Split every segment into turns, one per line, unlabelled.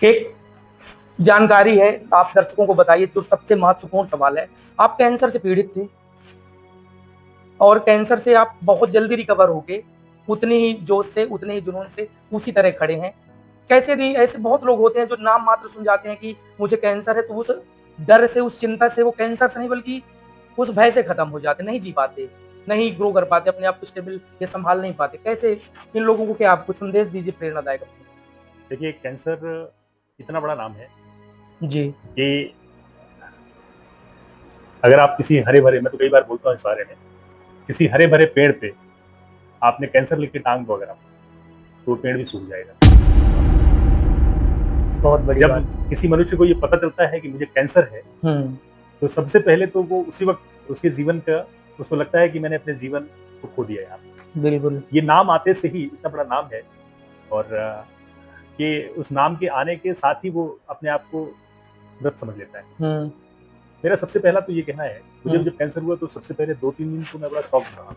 एक जानकारी है, आप दर्शकों को बताइए, जो सबसे महत्वपूर्ण सवाल है। आप कैंसर से पीड़ित थे और कैंसर से आप बहुत जल्दी रिकवर होके उतनी ही जोश से, उतने ही जुनून से उसी तरह खड़े हैं। कैसे भी ऐसे बहुत लोग होते हैं जो नाम मात्र सुन जाते हैं कि मुझे कैंसर है, तो उस डर से, उस चिंता से, वो कैंसर से नहीं बल्कि उस भय से खत्म हो जाते, नहीं जी पाते, नहीं ग्रो कर पाते, अपने आप को स्टेबल ये संभाल नहीं पाते। कैसे इन लोगों को क्या आप कुछ संदेश दीजिए प्रेरणादायक?
देखिए, कैंसर इतना बड़ा नाम है
जी।
कि अगर आप किसी हरे भरे, मैं तो कई बार बोलता हूँ इस बारे में, किसी हरे भरे पेड़ पे आपने कैंसर लिख के टांग दो अगर आप, तो पेड़ भी सूख जाएगा।
बहुत बड़ी
जब
बात।
किसी मनुष्य को ये पता चलता है कि मुझे कैंसर है, तो सबसे पहले तो वो उसी वक्त उसके जीवन का, उसको लगता है कि मैंने अपने जीवन को खो दिया यार।
बिल्कुल।
ये नाम आते से ही इतना बड़ा नाम है, और कि उस नाम के आने के साथ ही वो अपने आप को मृत समझ लेता है। मेरा सबसे पहला तो ये कहना है, मुझे जब कैंसर हुआ तो सबसे पहले 2-3 दिन तो मैं बड़ा शॉक रहा।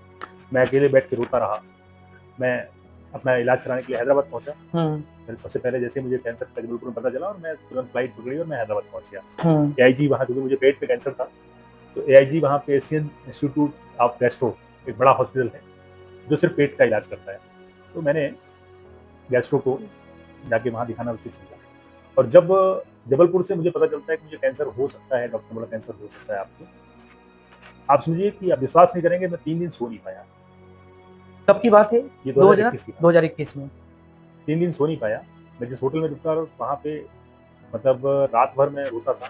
मैं अकेले बैठ के रोता रहा। मैं अपना इलाज कराने के लिए हैदराबाद पहुंचा। फिर सबसे पहले जैसे मुझे कैंसर का जबलपुर में पता चला, और मैं तुरंत फ्लाइट पकड़ी और मैं हैदराबाद पहुंच गया। एआईजी वहाँ, जो मुझे पेट पे कैंसर था, तो एआईजी वहाँ पे एशियन इंस्टीट्यूट ऑफ गैस्ट्रो, एक बड़ा हॉस्पिटल है जो सिर्फ पेट का इलाज करता है। तो मैंने गैस्ट्रो को जाके वहाँ दिखाना उचित समझा। और जब जबलपुर से मुझे पता चलता है कि मुझे कैंसर हो सकता है, डॉक्टर बोला कैंसर हो सकता है आपको, आप समझिए कि आप विश्वास नहीं करेंगे, मैं 3 दिन सो नहीं पाया।
कब की बात है?
ये 2021 की बात।
2021 में
3 दिन सो नहीं पाया। मैं जिस होटल में रुका वहाँ पे, मतलब रात भर मैं रोता था।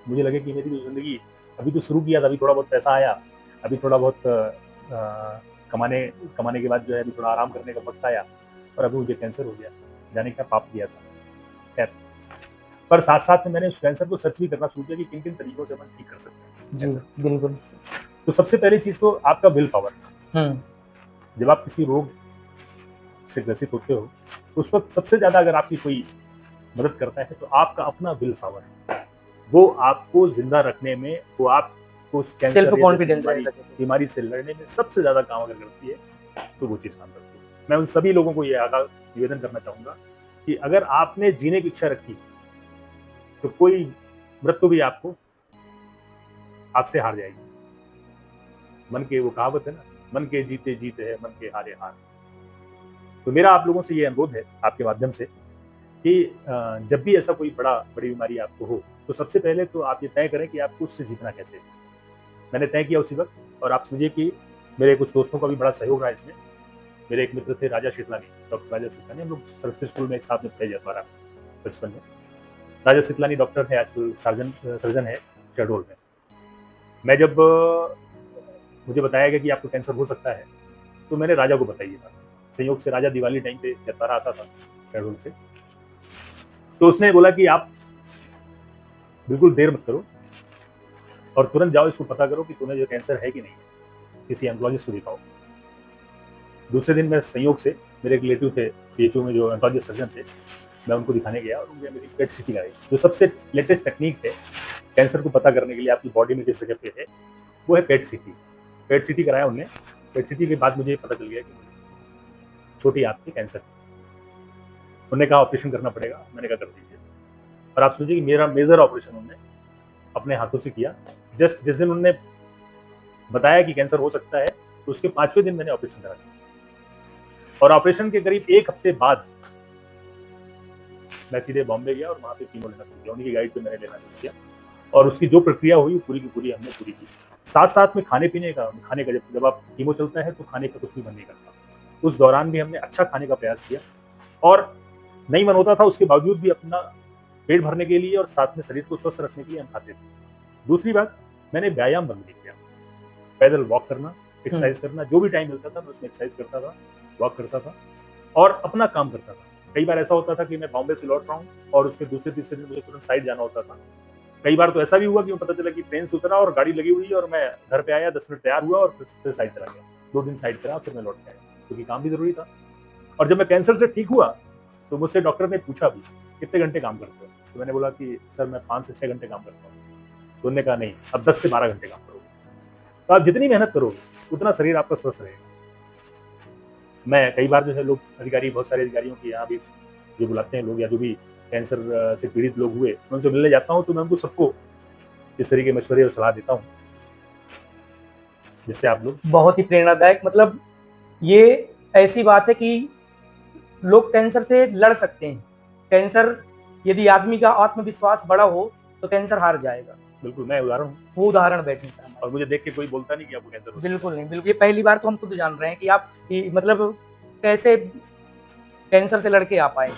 मुझे लगे कि मेरी तो जिंदगी अभी तो शुरू किया था, अभी थोड़ा बहुत पैसा आया, अभी थोड़ा बहुत कमाने के बाद जो है अभी थोड़ा आराम करने का वक्त आया, और अभी मुझे कैंसर हो गया। जाने का पाप किया था। खैर, पर साथ साथ में मैंने उस कैंसर को सर्च भी करना शुरू किया कि किन किन तरीकों से अपन ठीक कर सकते हैं।
बिल्कुल।
तो सबसे पहली चीज तो आपका विल पावर। जब आप किसी रोग से ग्रसित होते हो, तो उस वक्त सबसे ज्यादा अगर आपकी कोई मदद करता है तो आपका अपना विल पावर। वो आपको जिंदा रखने में, वो आपको कैंसर बीमारी से लड़ने में सबसे ज्यादा काम अगर करती है, तो वो चीज काम करती है। मैं उन सभी लोगों को ये निवेदन करना चाहूंगा कि अगर आपने जीने की इच्छा रखी, तो कोई मृत्यु भी आपसे हार जाएगी। मन के, वो कहावत है ना, मन के जीते जीते है, मन के हारे हार। तो मेरा आप लोगों से ये अनुरोध है आपके माध्यम से कि जब भी ऐसा कोई बड़ी बीमारी आपको हो, तो सबसे पहले तो आप ये तय करें कि आपको उससे जीतना कैसे है। मैंने तय किया उसी वक्त, और आप समझिए कि मेरे कुछ दोस्तों का भी बड़ा सहयोग रहा इसमें। मेरे एक मित्र थे राजा शीतलानी, डॉक्टर राजा शीतलानी, हम लोग सरस्वती स्कूल में एक साथ में पढ़े जाता बचपन में। राजा शीतलानी डॉक्टर है, आजकल सर्जन है शहडोल में। मैं जब मुझे बताया गया कि आपको कैंसर हो सकता है, तो मैंने राजा को बताया था। संयोग से राजा दिवाली टाइम पे जतारा आता था शहडोल से, तो उसने बोला कि आप बिल्कुल देर मत करो और तुरंत जाओ, इसको पता करो कि तुम्हें जो कैंसर है कि नहीं है, किसी एंथोलॉजिस्ट को दिखाओ। दूसरे दिन मैं संयोग से, मेरे एक रिलेटिव थे पीएचयू में जो एंथोलॉजिस्ट सर्जन थे, मैं उनको दिखाने गया और उन्होंने मेरी पेट सीटी कराई। जो सबसे लेटेस्ट टेक्निक है कैंसर को पता करने के लिए आपकी बॉडी में किस जगह पे है, वो है पेट सीटी। पेट सीटी कराया उन्होंने। पेट सीटी के बाद मुझे पता चल गया कि छोटी आंत में कैंसर। उन्होंने कहा ऑपरेशन करना पड़ेगा। मैंने कहा कर दीजिए। और आप सोचिए कि मेरा मेजर ऑपरेशन उन्होंने अपने हाथों से किया। जस्ट जिस दिन उन्होंने बताया कि कैंसर हो सकता है, तो उसके 5वें दिन मैंने ऑपरेशन करा दिया। और ऑपरेशन के करीब 1 हफ्ते बाद मैं सीधे बॉम्बे गया और वहाँ पे कीमो लेना शुरू किया। उन्हीं की गाइड पे मैंने लेना शुरू किया, और उसकी जो प्रक्रिया हुई पूरी की पूरी हमने पूरी की। साथ साथ में खाने का जब आप कीमो चलता है तो खाने का कुछ भी मन नहीं करता। उस दौरान भी हमने अच्छा खाने का प्रयास किया, और नहीं मन होता था उसके बावजूद भी अपना पेट भरने के लिए और साथ में शरीर को स्वस्थ रखने के लिए हम खाते थे। दूसरी बात, मैंने व्यायाम बंद नहीं किया। पैदल वॉक करना, एक्सरसाइज करना, जो भी टाइम मिलता था मैं उसमें एक्सरसाइज करता था, वॉक करता था और अपना काम करता था। कई बार ऐसा होता था कि मैं बॉम्बे से लौट रहा हूँ और उसके दूसरे तीसरे दिन मुझे तुरंत साइड जाना होता था। कई बार तो ऐसा भी हुआ कि पता चला कि ट्रेन से उतरा और गाड़ी लगी हुई और मैं घर पे आया, 10 मिनट तैयार हुआ और फिर साइड चला गया। 2 दिन साइड करा, फिर मैं लौट के आया, क्योंकि काम भी जरूरी था। और जब मैं कैंसर से ठीक हुआ तो मुझसे डॉक्टर ने पूछा भी कितने घंटे काम करते हो, तो मैंने बोला कि सर मैं 5 से 6 घंटे काम करता हूँ। तो उन्होंने कहा नहीं, अब 10 से 12 घंटे काम करोगे। तो आप जितनी मेहनत करोगे उतना शरीर आपका स्वस्थ रहेगा। मैं कई बार जो है लोग अधिकारी, बहुत सारे अधिकारियों की यहाँ भी जो बुलाते हैं लोग, या जो भी कैंसर से पीड़ित लोग हुए, मैं उनसे मिलने जाता हूँ तो मैं उनको सबको इस तरीके के मशवरे और सलाह देता हूँ, जिससे आप लोग
बहुत ही प्रेरणादायक, मतलब ये ऐसी बात है कि लोग कैंसर से लड़ सकते हैं। कैंसर, यदि आदमी का आत्मविश्वास बड़ा हो तो कैंसर हार जाएगा।
बिल्कुल, मैं उदाहरण हूँ
वो उदाहरण बैठे साहब।
और मुझे देख के कोई बोलता नहीं कि आपको कैंसर हो गया।
बिल्कुल नहीं, बिल्कुल। ये पहली बार तो हम खुद जान रहे हैं कि आप मतलब कैसे कैंसर से लड़के आ पाए।